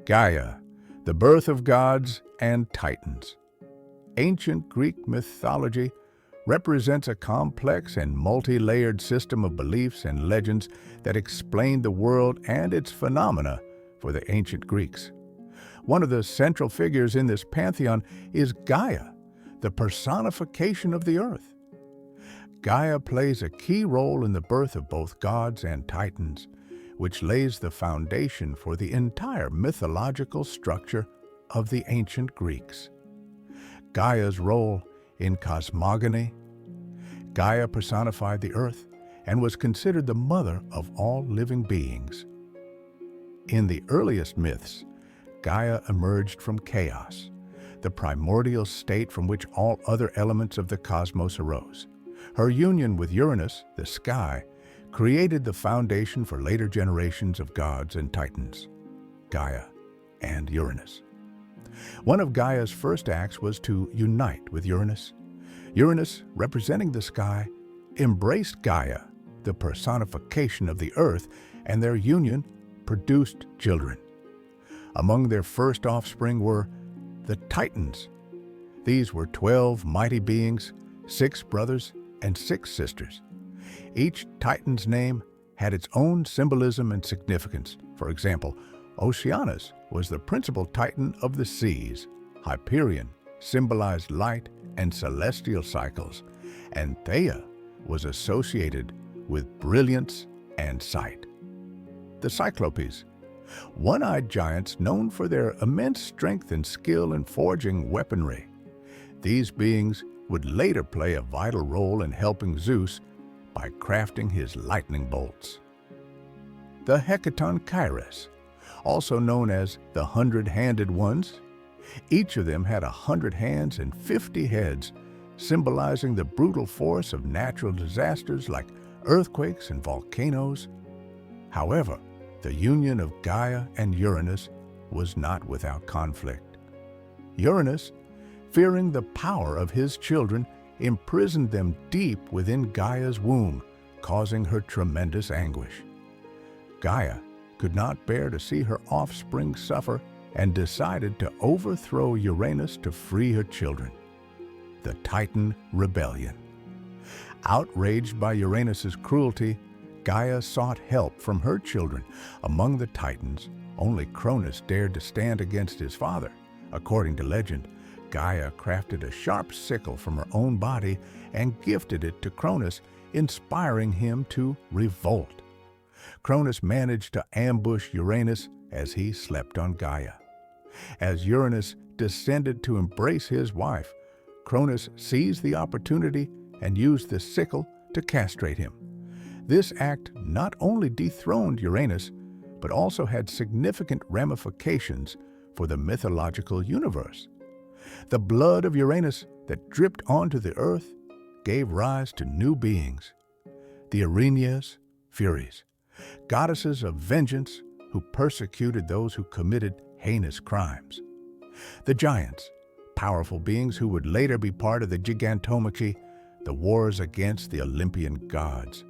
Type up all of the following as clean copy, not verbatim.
Gaia, the birth of gods and titans. Ancient Greek mythology represents a complex and multi-layered system of beliefs and legends that explain the world and its phenomena for the ancient Greeks. One of the central figures in this pantheon is Gaia, the personification of the earth. Gaia plays a key role in the birth of both gods and titans, which lays the foundation for the entire mythological structure of the ancient Greeks. Gaia's role in cosmogony. Gaia personified the earth and was considered the mother of all living beings. In the earliest myths, Gaia emerged from chaos, the primordial state from which all other elements of the cosmos arose. Her union with Uranus, the sky, created the foundation for later generations of gods and titans, Gaia and Uranus. One of Gaia's first acts was to unite with Uranus. Uranus, representing the sky, embraced Gaia, the personification of the earth, and their union produced children. Among their first offspring were the Titans. These were 12 mighty beings, 6 brothers and 6 sisters. Each Titan's name had its own symbolism and significance. For example, Oceanus was the principal Titan of the seas. Hyperion symbolized light and celestial cycles, and Theia was associated with brilliance and sight. The Cyclopes, one-eyed giants known for their immense strength and skill in forging weaponry. These beings would later play a vital role in helping Zeus by crafting his lightning bolts. The Hecatoncheires, also known as the 100-handed ones. Each of them had 100 hands and 50 heads, symbolizing the brutal force of natural disasters like earthquakes and volcanoes. However, the union of Gaia and Uranus was not without conflict. Uranus, fearing the power of his children, imprisoned them deep within Gaia's womb, causing her tremendous anguish. Gaia could not bear to see her offspring suffer and decided to overthrow Uranus to free her children. The Titan Rebellion. Outraged by Uranus's cruelty, Gaia sought help from her children. Among the Titans, only Cronus dared to stand against his father. According to legend, Gaia crafted a sharp sickle from her own body and gifted it to Cronus, inspiring him to revolt. Cronus managed to ambush Uranus as he slept on Gaia. As Uranus descended to embrace his wife, Cronus seized the opportunity and used the sickle to castrate him. This act not only dethroned Uranus, but also had significant ramifications for the mythological universe. The blood of Uranus that dripped onto the earth gave rise to new beings, the Erinyes, Furies, goddesses of vengeance who persecuted those who committed heinous crimes. The giants, powerful beings who would later be part of the Gigantomachy, the wars against the Olympian gods.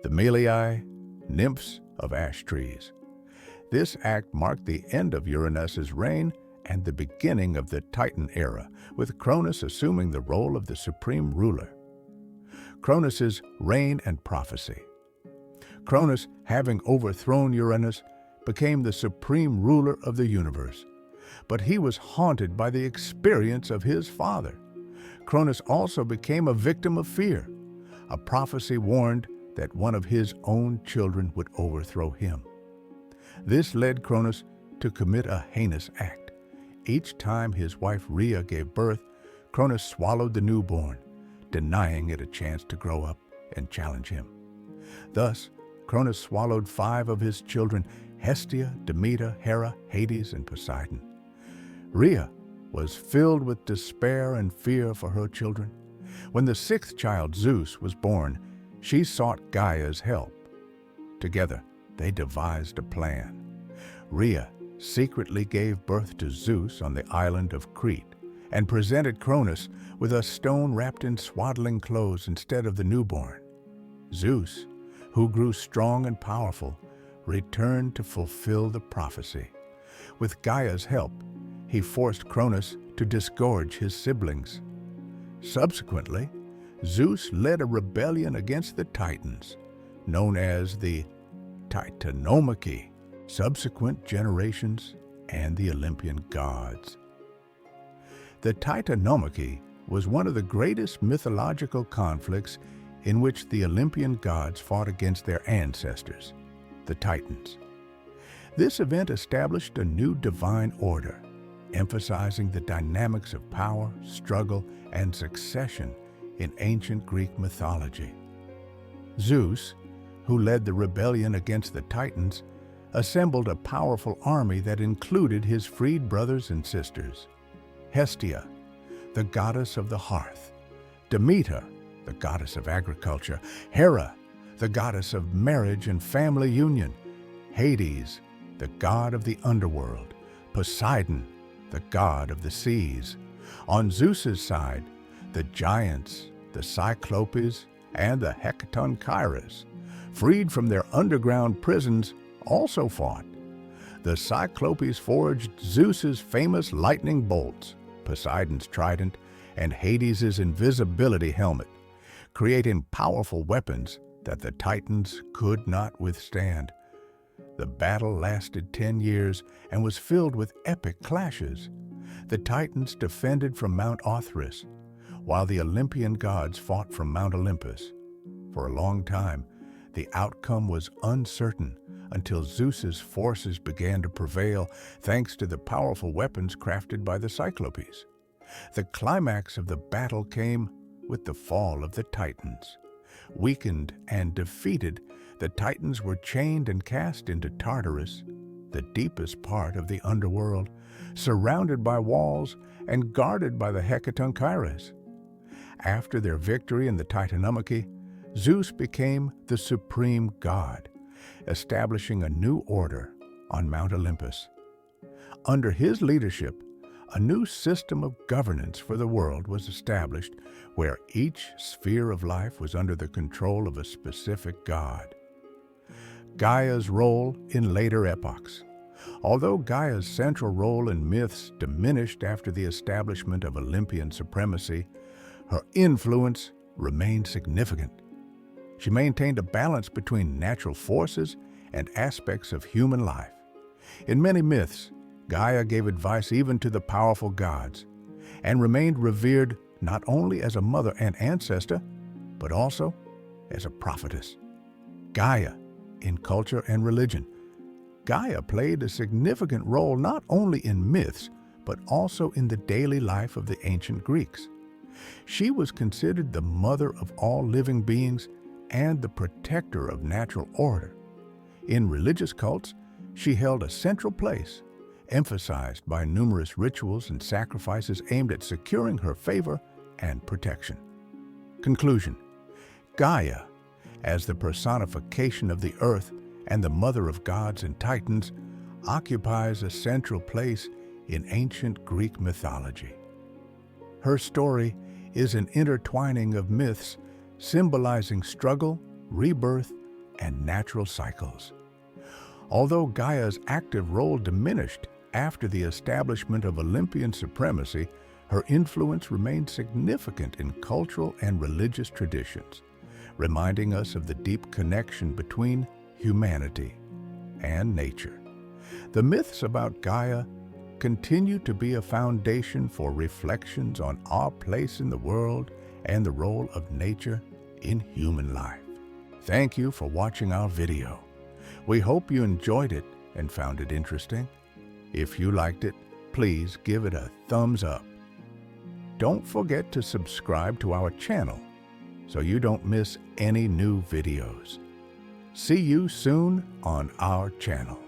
The Meliae, nymphs of ash trees. This act marked the end of Uranus's reign and the beginning of the Titan era, with Cronus assuming the role of the supreme ruler. Cronus's reign and prophecy. Cronus, having overthrown Uranus, became the supreme ruler of the universe. But he was haunted by the experience of his father. Cronus also became a victim of fear. A prophecy warned that one of his own children would overthrow him. This led Cronus to commit a heinous act. Each time his wife Rhea gave birth, Cronus swallowed the newborn, denying it a chance to grow up and challenge him. Thus, Cronus swallowed 5 of his children, Hestia, Demeter, Hera, Hades, and Poseidon. Rhea was filled with despair and fear for her children. When the 6th child, Zeus, was born, she sought Gaia's help. Together, they devised a plan. Rhea secretly gave birth to Zeus on the island of Crete and presented Cronus with a stone wrapped in swaddling clothes instead of the newborn. Zeus, who grew strong and powerful, returned to fulfill the prophecy. With Gaia's help, he forced Cronus to disgorge his siblings. Subsequently, Zeus led a rebellion against the Titans, known as the Titanomachy, subsequent generations, and the Olympian gods. The Titanomachy was one of the greatest mythological conflicts in which the Olympian gods fought against their ancestors, the Titans. This event established a new divine order, emphasizing the dynamics of power, struggle, and succession in ancient Greek mythology. Zeus, who led the rebellion against the Titans, assembled a powerful army that included his freed brothers and sisters. Hestia, the goddess of the hearth; Demeter, the goddess of agriculture; Hera, the goddess of marriage and family union; Hades, the god of the underworld; Poseidon, the god of the seas. On Zeus's side, the giants, the Cyclopes, and the Hecatoncheires, freed from their underground prisons, also fought. The Cyclopes forged Zeus's famous lightning bolts, Poseidon's trident, and Hades' invisibility helmet, creating powerful weapons that the Titans could not withstand. The battle lasted 10 years and was filled with epic clashes. The Titans defended from Mount Othrys, while the Olympian gods fought from Mount Olympus. For a long time, the outcome was uncertain until Zeus's forces began to prevail thanks to the powerful weapons crafted by the Cyclopes. The climax of the battle came with the fall of the Titans. Weakened and defeated, the Titans were chained and cast into Tartarus, the deepest part of the underworld, surrounded by walls and guarded by the Hecatoncheires. After their victory in the Titanomachy, Zeus became the supreme god, establishing a new order on Mount Olympus. Under his leadership, a new system of governance for the world was established where each sphere of life was under the control of a specific god. Gaia's role in later epochs. Although Gaia's central role in myths diminished after the establishment of Olympian supremacy, her influence remained significant. She maintained a balance between natural forces and aspects of human life. In many myths, Gaia gave advice even to the powerful gods and remained revered not only as a mother and ancestor, but also as a prophetess. Gaia in culture and religion. Gaia played a significant role not only in myths, but also in the daily life of the ancient Greeks. She was considered the mother of all living beings and the protector of natural order. In religious cults, she held a central place, emphasized by numerous rituals and sacrifices aimed at securing her favor and protection. Conclusion: Gaia, as the personification of the earth and the mother of gods and titans, occupies a central place in ancient Greek mythology. Her story is an intertwining of myths symbolizing struggle, rebirth, and natural cycles. Although Gaia's active role diminished after the establishment of Olympian supremacy, her influence remained significant in cultural and religious traditions, reminding us of the deep connection between humanity and nature. The myths about Gaia continue to be a foundation for reflections on our place in the world and the role of nature in human life. Thank you for watching our video. We hope you enjoyed it and found it interesting. If you liked it, please give it a thumbs up. Don't forget to subscribe to our channel so you don't miss any new videos. See you soon on our channel.